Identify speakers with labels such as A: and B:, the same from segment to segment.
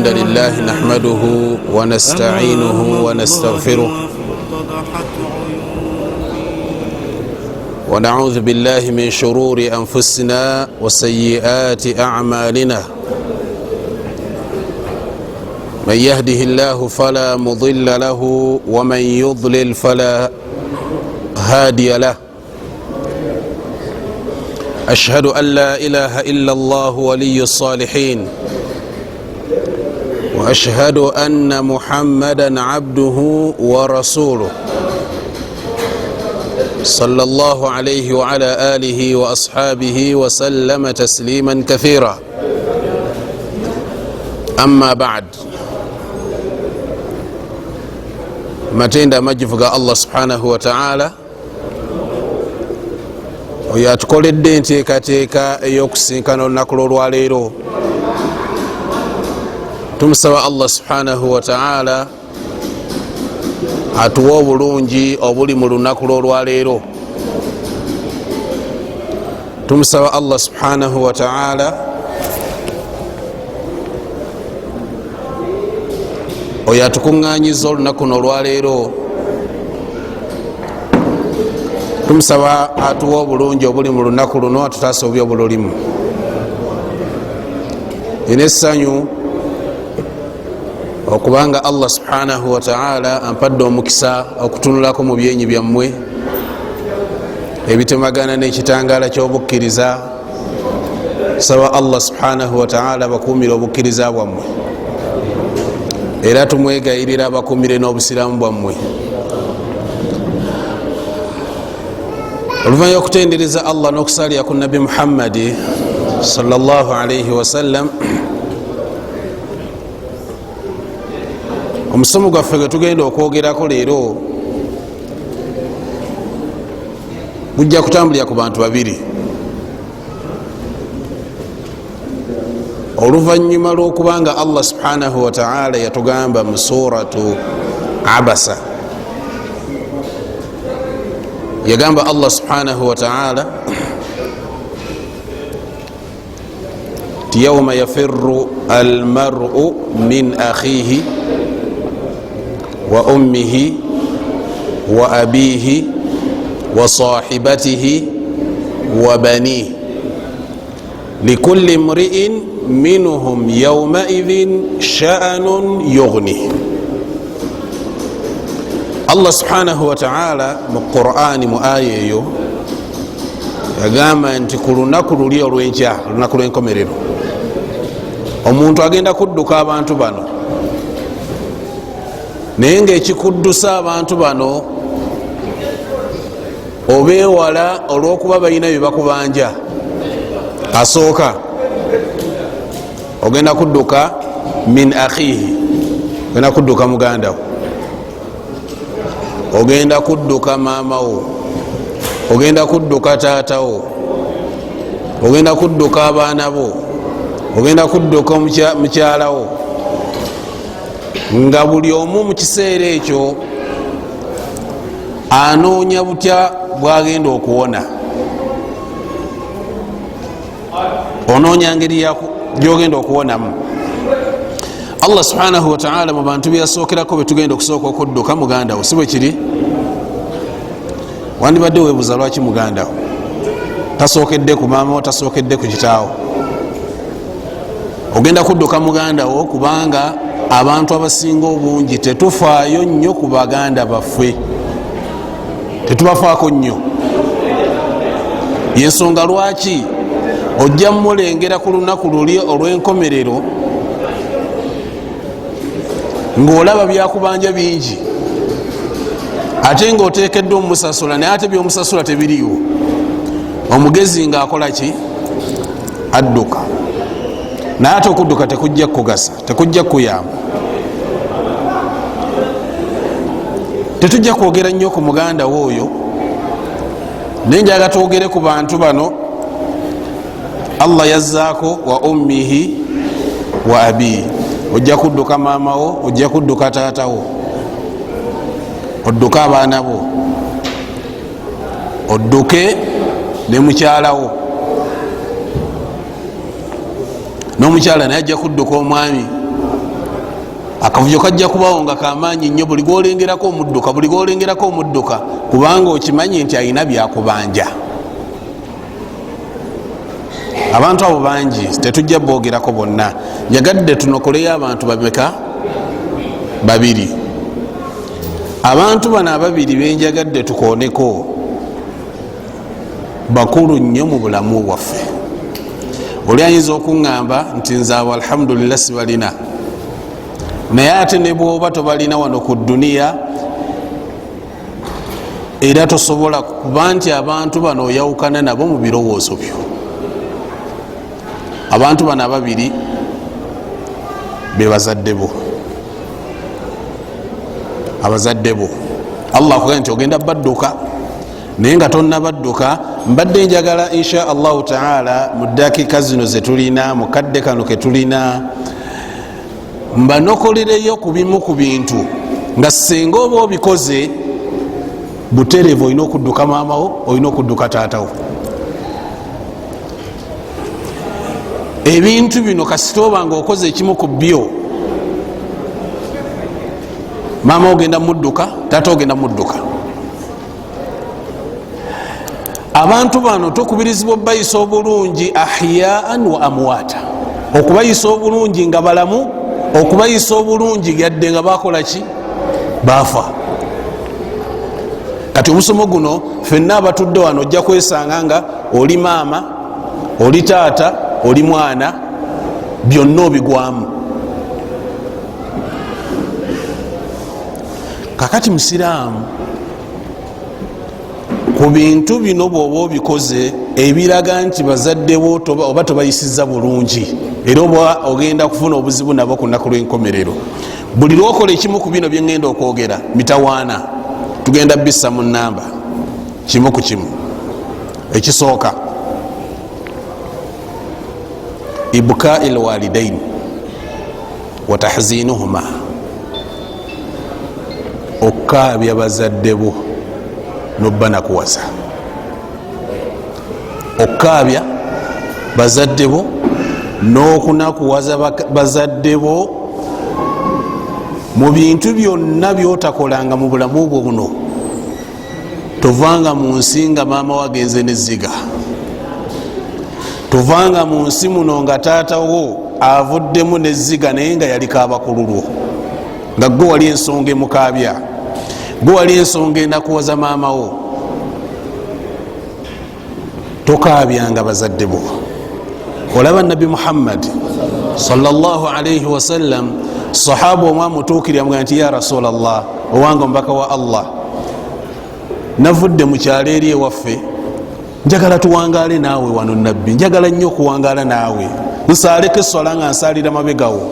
A: الحمد لله نحمده ونستعينه ونستغفره ونعوذ بالله من شرور أنفسنا وسيئات أعمالنا من يهده الله فلا مضل له ومن يضلل فلا هادي له أشهد أن لا إله إلا الله ولي الصالحين وأشهد أن محمدا عبده ورسوله صلى الله عليه وعلى آله وأصحابه وسلم تسليما كثيرا أما بعد matenda amajjuvu ga Allah subhanahu wa ta'ala oyo atukoledde enteekateeka ey'okusinkana olunaku lw'olwaleero. Tumusaba Allah subhanahu wa ta'ala atuwa obulungi obuli mu lunaku lw'olwaleero. Tumusaba Allah subhanahu wa ta'ala oyo atukuŋŋaanyiza olunaku n'olwaleero. Tumusaba atuwa obulungi obuli mu lunaku luno atutaasa obubi obululimu. Nina essanyu okubanga Allah subhanahu wa ta'ala ampadde omukisa okutunulako mu byenyi byammwe ebitemagana n'ekitangaala ky'obukkiriza. Saba Allah subhanahu wa ta'ala bakuumire obukkiriza bwammwe era tumwegayirira abakuumire n'obusiraamu bwammwe. Oluvanyuma okutendereza Allah n'okusalira ku Nabi Muhammadi sallallahu alayhi wasallam, omusomo gwaffe gwe tugenda okwogerako leero gujja kutambulira ku bantu babiri. Oluvanyuma lw'okubanga Allah subhanahu wa ta'ala yatugamba mu suratu Abasa, yagamba Allah subhanahu wa ta'ala yawma yafirru almar'u min akhihi wa ummihi wa abihi wa sahibatihi wa banihi likulli imri'in minhum yawmaidhin sha'anun yughni. Allah subhanahu wa ta'ala mu Qur'ani mu aya eyo yagamba nti ku lunaku luli olw'enkya, olunaku lw'enkomerero, omuntu agenda kudduka abantu bano, naye ngaekikuddusa abantu bano obeewala olw'okuba balina bye bakubanja. Asooka ogenda kudduka min akhihi, ogenda kudduka mugandawo, ogenda kudduka maamawo, ogenda kudduka taatawo, ogenda kudduka abaana bo, ogenda kudduka mukyalawo, nga buli omu mu kiseera ekyo anoonya butya bwagenda okuwona, onoonya ngeri gyogenda okuwonamu. Allah subhanahu wa ta'ala mu bantu byasookerako betugenda okusooka okudduka mugandawo, si bwe kiri? Wandibadde weebuuza lwaki mugandawo tasookedde ku maamawo, tasookedde ku kitaawo? Ogenda kudduka mugandawo kubanga abantu abasinga obungi tetufaayo nnyo ku baganda baffe, tetubafaako nnyo. Yensonga lwaki ojja mulengera ku lunaku luli olw'enkomerero ng'olaba byakubanja bingi, ate ng'oteekeddwa omusasula, naye ate byomusasula tebiriiwo. Omugezi ng'akola ki? Adduka. Naye ate okudduka tekujja kugasa, tekujja kuyamba. Tetujja kwogera nnyo ku muganda w'oyo, naye njaga twogere ku bantu bano Allah yazzaako wa ummihi wa abihi. Ojja kudduka maamawo, ojja kudduka taatawo, odduke abaana bo, odduke ne mukyalawo. N'omukyala naye ajja kudduka omwami akavuyo kajja kubawo nga kamaanyi nnyo buli gwolengerako omudduka kubanga okimanyi nti alina byakubanja. Abantu abo bangi tetujja boogerako bonna. Njagadde tunokoleyo abantu bameka? Babiri. Abantu bano ababiri benjagadde tukooneko bakulu nnyo mu bulamu bwaffe. Oli ayinza okuŋŋamba nti nze abo alhamdulillah sibalina, naye ate ne bwoba tobalina wano ku duniya era tosobola kuba nti abantu bano oyawukana nabo mu birowoozo byo. Abantu bano ababiri be bazadde bo. Abazadde bo Allah akugamba nti ogenda badduka, naye nga tonna badduka. Mbadde njagala insha allahu taala mu dakika zino zetulina, mu kadde kano ketulina, mbanokolereyo ku bimu ku bintu nga singa oba obikoze buterevu olina okudduka maamawo, olina okudduka taatawo. Ebintu bino kasita oba nga okoze ekimu ku byo, maama ogenda mudduka, taata ogenda mudduka. Abantu bano tukubirizibwa obayisa obulungi ahyaan wa amwata, okubayisa obulungi nga balamu, okubayisa obulungi yadde nga bakolaki, bafa. Kati omusomo guno fenna abatudde wano ojja kwesanga nga oli maama, oli taata, oli mwana, byonna obigwamu. Kakati musiraamu ku bintu bino bwoba obikoze ebiraga nti bazaddewo oba tobayisiza bulungi era oba ogenda kufuna obuzibu nabo ku nnaku lw'enkomerero. Buli lwokola ekimu ku bino byengenda okwogera mitawaana, tugenda bissa mu namba kimu ku kimu. Ekisooka, ibkai lwalidain wa tahzinuhuma, okkaabya bazadde bo nobba nakuwasa. Okkaabya bazadde bo n'okunakuwaza bazadde bo mu bintu byonna byotakolanga mu bulamu bwo buno. Tovanga mu nsi nga maama wagenze n'ezziga, tovanga mu nsi muno nga taata wo avuddemu n'ezziga naye nga yaliko abakululwo, nga gwe wali ensonga emukaabya, gwe wali ensonga enakuwaza maama wo. Tokaabyanga bazadde bo. Olaba Nabi Muhammad sallallahu alayhi wasallam, sahaba omwe amutuukirira amugamba nti ya rasulallah, owange omubaka wa Allah, navudde mu kyalo eri ewaffe, njagala tuwangaale naawe wano nabbi, njagala nnyo okuwangaala naawe, nsaaleko essola nga nsaalira mabegawo,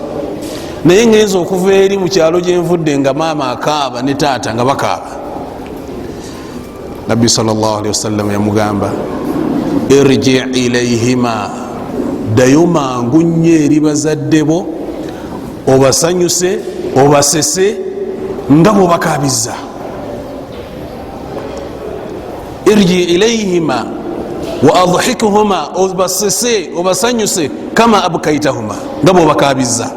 A: naye ngenza okuva eri mu kyalo gyenvudde nga maama akaaba ne taata nga bakaaba. Nabbi sallallahu alayhi wasallam yamugamba irji ilaihima, ddayo mangu nnyo eri bazadde bo obasanyuse obasese nga bwobakaabiza. Irji ilaihima wa adhikuhuma, obasese obasanyuse kama abkaitahuma, nga bwobakaabiza.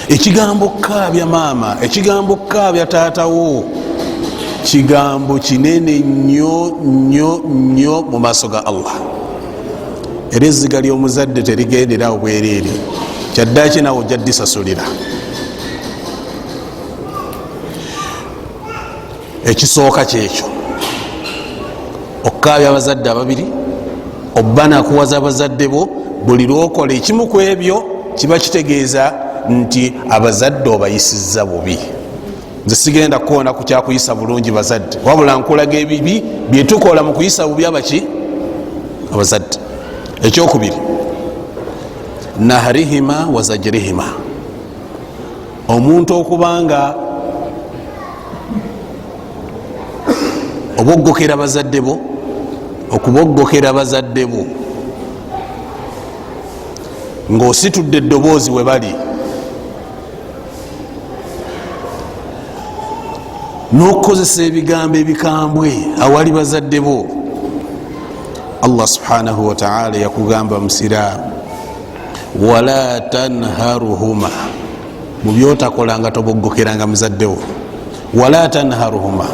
A: Ekigambo kaabya maama, ekigambo kaabya taatawo, kigambo kinene nnyo nnyo nnyo mu maaso ga Allah. Era ezziga ly'omuzadde terigendera obwereere, kyaddaki nawe ojja ddisasulira. Ekisooka kyekyo, okkaabya abazadde ababiri, obba nakuwaza abazadde bo. Buli lwokola ekimu ku ebyo kiba kitegeeza nti abazadde obayisizza bubi. Nze sigenda kukoona ku kyakuyisa bulungi bazadde, wabula nkulaga ebibi byetukola mu kuyisa bubi abaki, abazadde. Ekyokubiri, naharihima wa zajrihima, omuntu okubanga oboggokera bazadde bo, okuboggokera bazadde bo ng'ositudde eddoboozi we bali, n'okukozesa ebigambo ebikambwe awali bazadde bo. Allah subhanahu wa ta'ala yakugamba musiraamu, wala tanharuhuma, mu byotakolanga toboggokeranga muzaddewo. wala tanharuhuma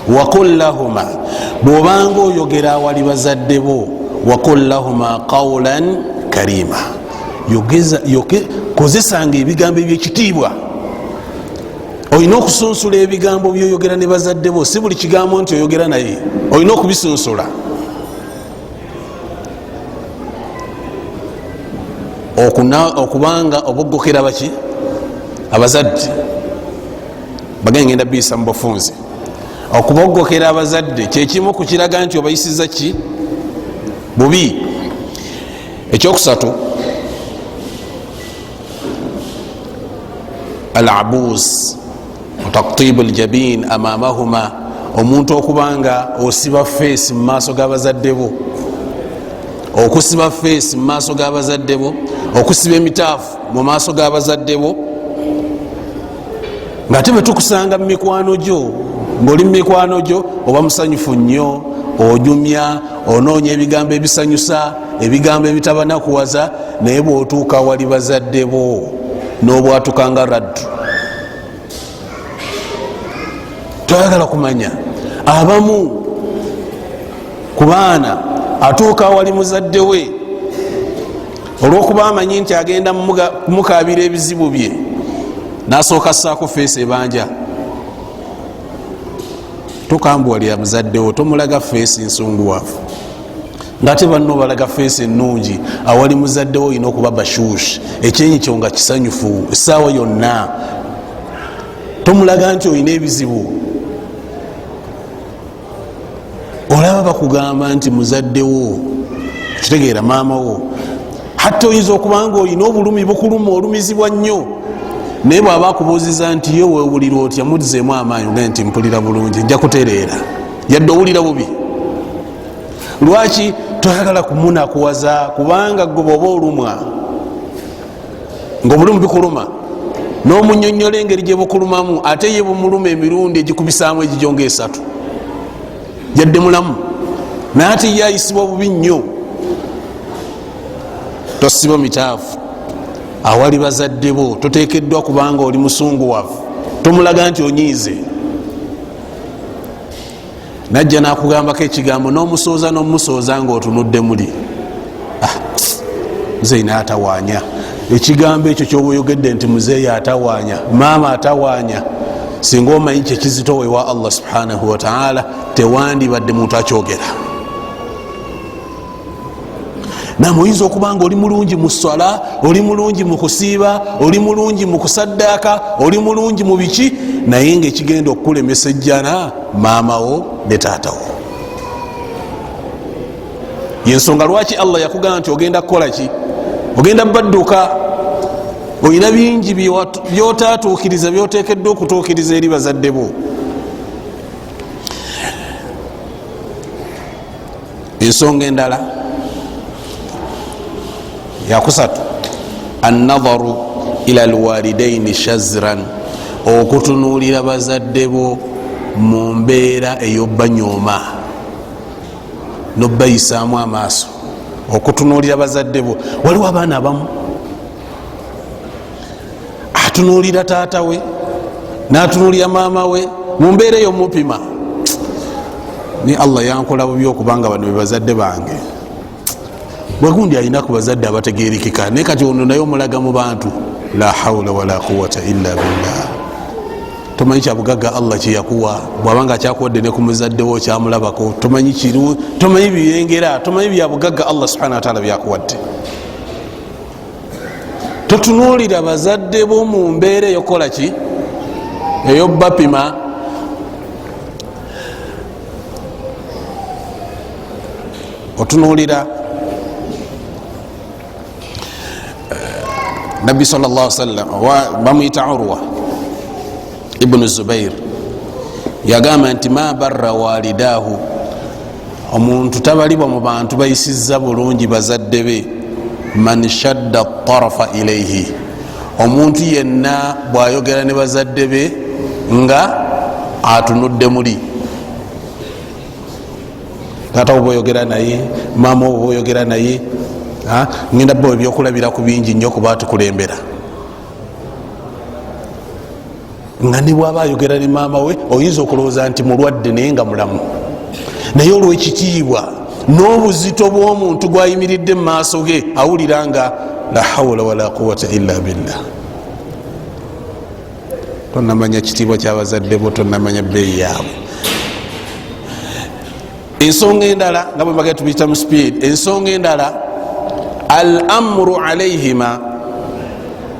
A: waqul lahuma, bwobanga oyogera awali bazadde bo, waqul lahuma qawlan karima, kozesanga ebigambo ebyekitiibwa. olina okusunsula ebigambo byoyogera ne bazadde bo, si buli kigambo nti oyogera naye, olina okubisunsula. okubanga oboggokera baki abazadde, bagenda ngenda biyisa mu bufunzi. okuboggokera abazadde kyekimu kukiraga nti obayisiza ki bubi. ekyokusatu, al-abuz taktibu al-jabin amamahuma, omuntu okubanga osiba feesi mu maaso g'abazadde bo, okusiba feesi mu maaso g'abazadde bo, okusiba emitaafu mu maaso g'abazadde bo, nga te betukusanga mu mikwano gyo, ng'oli mu mikwano gyo oba musanyufu nnyo, onyumya, onoonya ebigambo ebisanyusa, ebigambo ebitabanakuwaza, naye bw'otuuka wali bazadde bo n'obwatukanga raddu. toyagala kumanya abamu ku baana atuuka wali muzadde we olwokuba amanyi nti agenda mukabira ebizibu bye, nasooka saako feesi ebanja. tokambuwalira muzaddewo, tomulaga feesi nsunguwafu, ngate banno balaga feesi ennungi. awali muzaddewo olina okuba bashuushi, ekyenyi kyo nga kisanyufu essaawa yonna, tomulaga nti olina ebizibu. olaba bakugamba nti muzaddewo, kitegeera maamawo, hatta oyinza okubanga olina obulumi bukuluma, olumizibwa nnyo, naye bwaba akubuuziza nti ye wewulira otya, mulizeemu amaanyi ogae nti mpulira bulungi, nja kutereera, yadde owulira bubi. lwaki toyagala kumunakuwaza? kubanga gwe bwoba olumwa ngaobulumi bikuluma, n'omunyonyola engeri gye bukulumamu, ate ye bumuluma emirundi egikubisaamu egijo nga3, yadde mulamu, naye ate ye ayisibwa bubi nnyo. tosiba mitaafu awali bazadde bo, totekeddwa kubanga oli musunguwavu, tomulaga nti onyiize. najja nakugambako ekigambo n'omusooza n'omusooza nga otunudde muli, muzeeyi naye atawaanya. ekigambo ekyo kyoba oyogedde nti muzeeyi atawaanya, maama atawaanya, singa omanyi kyekizitowewa Allah subhanahu wataala, tewandibadde muntu akyogera. namwe oyinza okubanga oli mulungi mu swala, oli mulungi mu kusiiba, oli mulungi mu kusaddaaka, oli mulungi mu biki, naye nga ekigenda okukulemesa ejjana maamawo ne taatawo. yensonga lwaki Allah yakugamba nti ogenda kukola ki, ogenda badduka, olina bingi byotatuukiriza, byotekeddwa okutuukiriza eri bazadde bo. ensonga endala yakusatu, annadharu ila alwalidaini shazran, okutunuulira bazadde bo mu mbeera ey'obbanyooma n'obbayisaamu amaaso. okutunuulira bazadde bo, waliwo abaana abamu atunuulira taata we n'atunuulira maama we mu mbeera ey'omupima, ni Allah yankola bubi okubanga bano be bazadde bange. bwegundi alina ku bazadde abategeerikika, naye kati ono naye omulaga mu bantu, la hawla wala quwata illa billah. tomanyi kyabugagga Allah kyeyakuwa, bwabanga akyakuwadde ne ku muzaddewo kyamulabako, tomanyi kiru, tomanyi biyengera, tomanyi byabugagga Allah subhanahu wataala byakuwadde. totunuulira bazadde bo mu mbeera eyokola ki, eyobbapima. otunuulira nabbi sallallahu alaihi wasallam bamuyita Urwa ibn Zubair, yagamba nti ma barra walidahu, omuntu tabalibwa mu bantu bayisizza bulungi bazadde be, man shadda tarafa ilaihi, omuntu yenna bwayogera ne bazadde be nga atunudde muli. taata oba oyogera naye, maama oba oyogera naye, ngenda bo ebyokulabira ku bingi nnyo kuba tukulembera. nga ne bwaba ayogera ne maama we oyinza okulowooza nti mulwadde naye nga mulamu, naye olwekitiibwa n'obuzito bw'omuntu gwayimiridde mu maaso ge awulira nga la hawla wala quwata illa billah. Tonamanya kitiibwa kyabazadde bo, tonamanya bbeeyi yaabwe. Ensonga endala nga bwe mbagala tubiyita mu speed, ensonga endala al amru alaihima,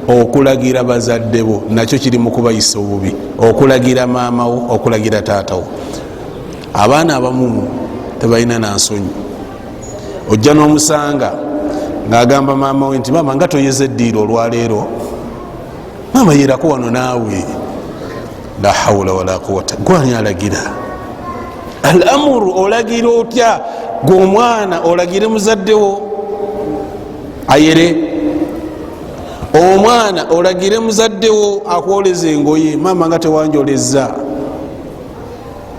A: okulagira bazadde bo nakyo kiri mu kubayisa obubi, okulagira maamawo, okulagira taatawo. Abaana abamu tebalina nansonyi, ojja n'omusanga ng'agamba maama we nti maama nga toyeza eddiiro olwaleero, maama yerako wano naawe. La hawla wala quwata, gwani alagira? Al amuru, olagira otya gw'omwana olagire muzaddewo ayere? Omwana olagire muzaddewo akwoleza engoye, maama nga tewanjoleza.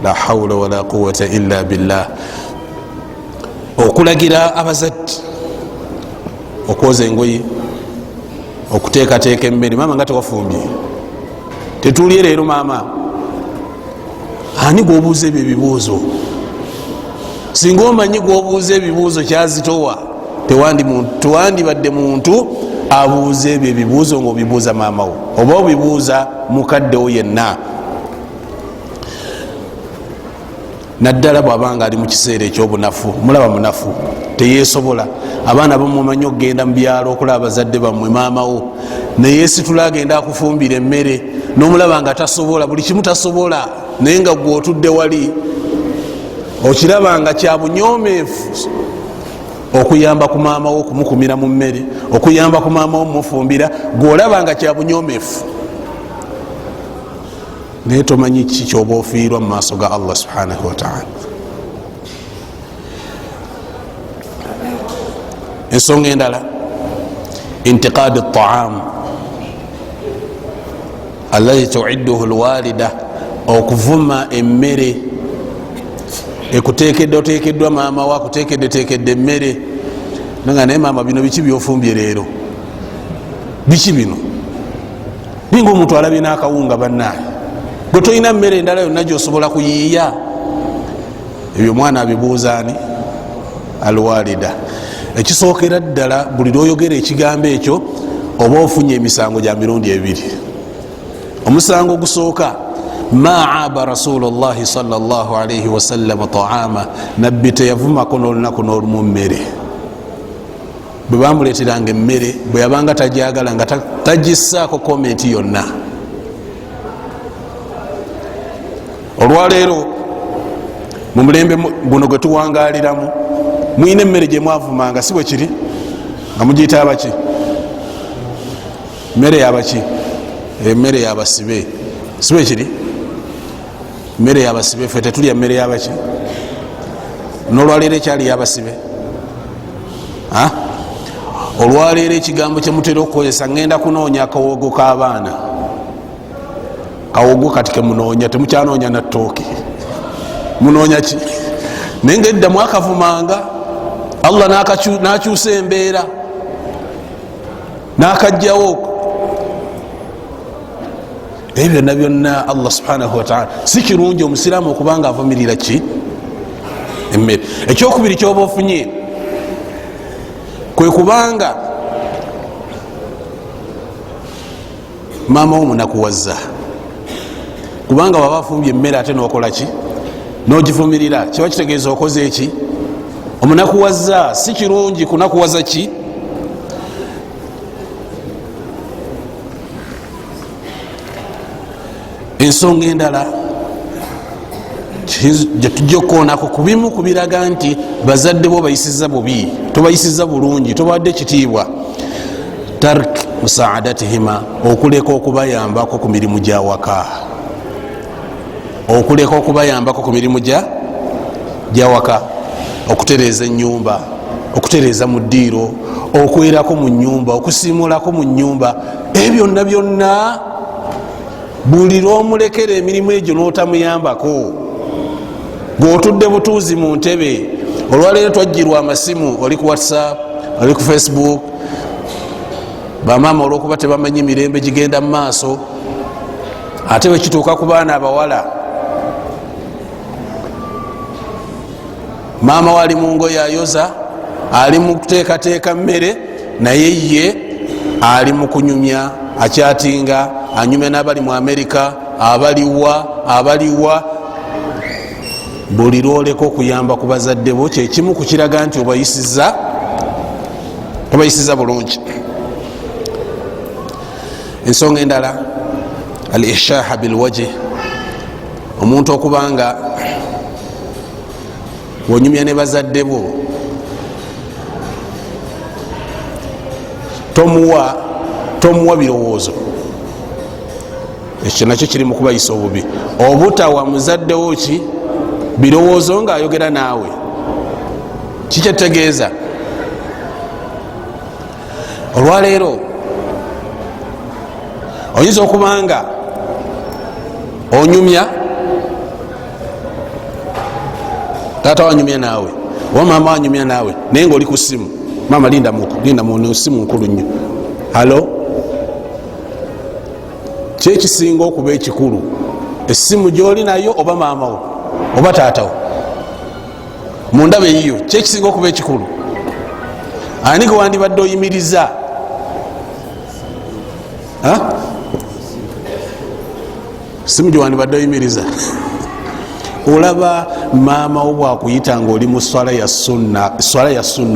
A: La hawla wala quwata illa billah. Okulagira abazadde okwoza engoye, okuteekateeka emmere, maama nga tewafumbye, tetulye leero maama. Ani gwobuuza ebyo ebibuuzo? Singa omanyi gwobuuza ebibuuzo kyazitowa, tewandibadde muntu abuuza ebyo ebibuuzo ngaobibuuza maamawo oba obibuuza mukaddewo yenna. Naddala bwabanga ali mu kiseera ekyobunafu, mulaba munafu, teyesobola. Abaana bamumanyi okgenda mu byalo okulaba bazadde bammwe maamawo, neyesitula agenda akufumbira emmere, n'omulaba nga tasobola, buli kimu tasobola, naye nga gwe otudde wali okiraba nga kyabunyomeefu okuyamba ku maamawo okumukumira mu mmere, okuyamba ku maamawo mumufumbira, gweolaba nga kyabunyomeefu, naye tomanyi ki kyoba ofiirwa mu maaso ga Allah subhanahu wataala. Ensonga endala, intiqaadi taam allazi tuidduhu lwalida, okuvuma emmere ekuteekeddwa maama we akuteekeddeteekedde emmere, nanga naye maama bino biki byofumbye leero? Biki bino? Ninga omuntu alabye n'akawunga bannaye, gwe tolina mmere endala yonna gyosobola kuyiiya? Ebyo omwana abibuuza ani? Alwalida. Ekisookera ddala, buli lwoyogera ekigambo ekyo oba ofunye emisango gya mirundi ebiri. Omusango ogusooka, ma aaba rasulullahi sallallahu alaihi wasallam taama, nabbi teyavumako n'olunaku n'olumu mmere. Bwe bamuleeteranga emmere, bwe yabanga tajagala nga tagissaako komenti yonna. Olwaleero mu mulembe guno gwe tuwangaliramu, mwine emmere gye mwavumanga, si bwe kiri? Nga mugiyita abaki? Mmere yabaki? Emmere yabasibe, si bwe kiri? Mmere yabasibe, ffe tetulya mmere yabaki? N'olwaleero ekyali yabasibe? Olwaleero ekigambo kye mutera okukozesa, ngenda kunoonya akawogo k'abaana. Kawogo kati kemunoonya, temukyanoonya na ttooke, munoonya ki? Naye nga edda mwakavumanga, Allah n'akyusa embeera n'akajjawo. Ebyo byonna byonna Allah subhanahu wataala, si kirungi omusiraamu okubanga avumirira ki? Emmere. Ekyokubiri kyoba ofunye kwe kubanga maama wo munakuwazza, kubanga waba afumbye emmere ate nokola ki? Nogivumirira, kiba kitegeeza okoze eki? Omunakuwazza. Si kirungi kunakuwaza ki? Ensonga endala gyetujja okukoonako, ku bimu kubiraga nti bazadde bo bayisiza bubi, tobayisiza bulungi, tobawadde kitiibwa. Tark musaadatihima, okuleka okubayambako ku mirimu gya waka, okuleka okubayambako ku mirimu gya waka, okutereeza ennyumba, okutereeza mu ddiiro, okwerako mu nnyumba, okusiimulako mu nnyumba. Ebyo byonna byonna buli lwomulekera emirimu egyo n'otamuyambako, gweotudde butuuzi mu ntebe. Olwaleero twajjirwa amasimu, oli ku WhatsApp, oli ku Facebook. Bamaama olwokuba tebamanyi mirembe gigenda mu maaso, ate bwekituuka ku baana abawala maama wali mu ngoye ayoza, ali mu kuteekateeka mmere, naye ye ali mu kunyumya, akyatinga, anyumya n'abali mu Amerika, abaliwa. Buli lwoleka okuyamba ku bazadde bo kyekimu ku kiraga nti obayisiza bulungi. Ensonga endala, al ihshaha bilwajhi, omuntu okubanga wonyumya ne bazadde bo tomuwa birowoozo, ekyo nakyo kiri mu kubayisa obubi. Obutawa muzaddewo ki birowoozo ngaayogera naawe, kikyetegeeza. Olwaleero oyinza okubanga onyumya, taata wanyumya naawe oba maama wanyumya naawe, naye ngaoli ku simu. Maama linda mu simu nkulu nnyo, halo. Kyekisinga okuba ekikulu, essimu gyoli nayo oba maama wo oba taata wo, mundaba eyiyo, kyekisinga okuba ekikulu. Ani gwe wandibadde oyimiriza? Simu gye wandibadde oyimiriza. Olaba maama wo bwakuyita ngaoli mu swala ya sunna,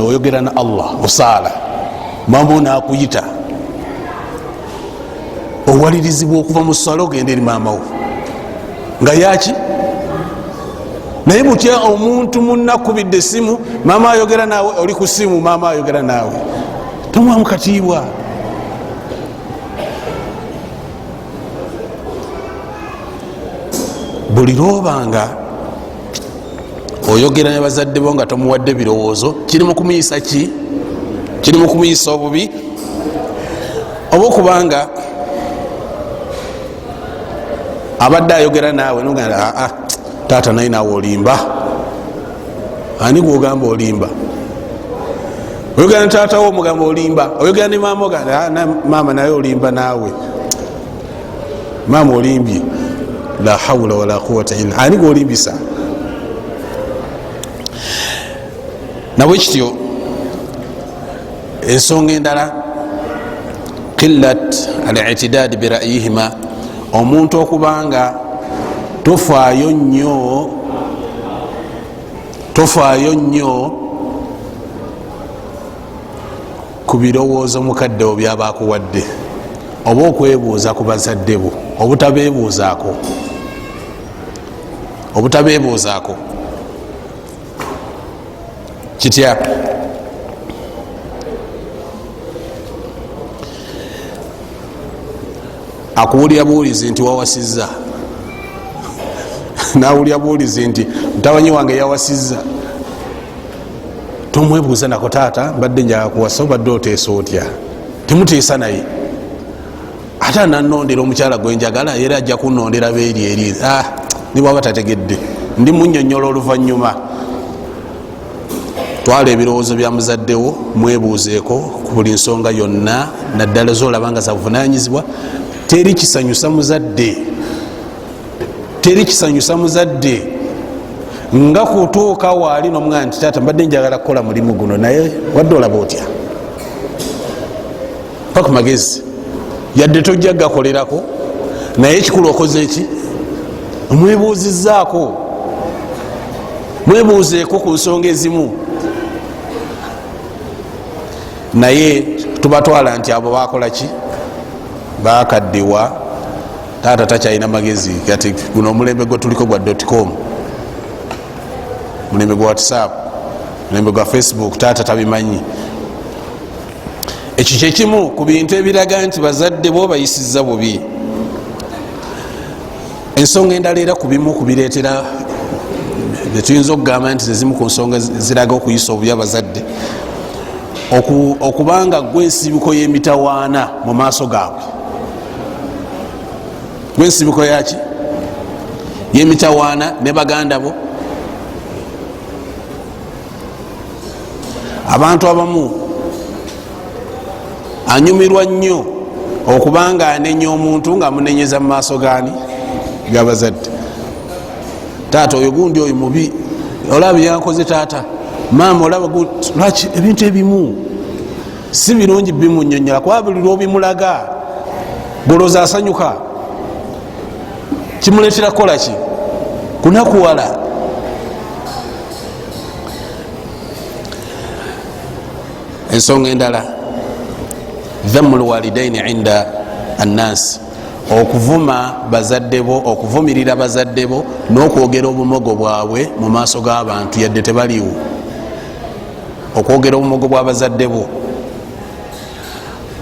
A: oyogera na Allah osaala, maama wo nakuyita, owalirizibwa okuva mu swala ogenda eri maama wo nga yaki. Naye butya omuntu munakubidde essimu, maama ayogera naawe, oli ku ssimu, maama ayogera naawe, tomwamu katiibwa. Buli lwobanga oyogera ne bazadde bo nga tomuwadde birowoozo, kiri mu kumuyisa ki? Kiri mu kumuyisa obubi. Oba okubanga abadde ayogera naawe nogamba taata naye naawe olimba. Ani gwogamba olimba? Oyogera ne taata wo omugamba olimba, oyogera ne maama ogamba maama naye olimba naawe, maama olimbye. La hawla wala quwwata illa, ani gwolimbisa? Nabwekityo ensonga endala, qillat al-i'tidad bi ra'yihima, omuntu okubanga tofaayo nnyo ku birowoozo mukadde wo byaba akuwadde, oba okwebuuza ku bazadde bo, obutabeebuuzaako kitya? Akuwulira buwulizi nti wawasizza, nawulira buwulizi nti mutabanyi wange yawasizza, tomwebuuza nako, taata mbadde njaga kuwasa, obadde oteesa otya? Temuteesa naye. Ate nanondera omukyala gwenjagala era ajja kunondera beeri nibwaba tategedde, ndi munyonyola oluvanyuma. Twala ebirowoozo bya muzaddewo, mwebuuzeeko ku buli nsonga yonna, naddala zolaba nga zavunanyizibwa. Teri kisanyusa muzadde nga kutuuka waali nomugamba nti taata mbadde njagala kukola mulimu guno, naye wadde olaba otya? Pa ku magezi yadde tojja gakolerako, naye ekikulu okoze eki? Omwebuuzizaako, mwebuuzeeko ku nsonga ezimu. Naye tubatwala nti abo bakola ki? Bakaddiwa, taata takyalina magezi. Kati guno omulembe gwe tuliko gwa .com, mulembe gwa WhatsApp, mulembe gwa Facebook, taata tabimanyi. Ekyo kyekimu ku bintu ebiraga nti bazadde bo bayisizza bubi. Ensonga endala era ku bimu kubireetera byetuyinza okugamba nti zezimu ku nsonga ziraga okuyisa obubi abazadde, okubanga gwe ensibiko y'emitawaana mu maaso gaabwe. Gwe ensibiko yaki? Y'emitawaana ne baganda bo. Abantu abamu anyumirwa nnyo okubanga anenya omuntu nga amunenyeza mu maaso gani gabazadde. Taata oyo gundi oyo mubi, olaba yankoze taata, maama olaba lwaki ebintu ebimu si birungi bimunyonyola kuba buli lwobimulaga goloza asanyuka, kimuletera kukola ki? Kunakuwala. Ensonga endala, dhammu lwalidaini inda annas, okuvuma bazadde bo, okuvumirira bazadde bo n'okwogera obumogo bwabwe mu maaso g'abantu yadde tebaliwo. Okwogera obumogo bw'abazadde bo,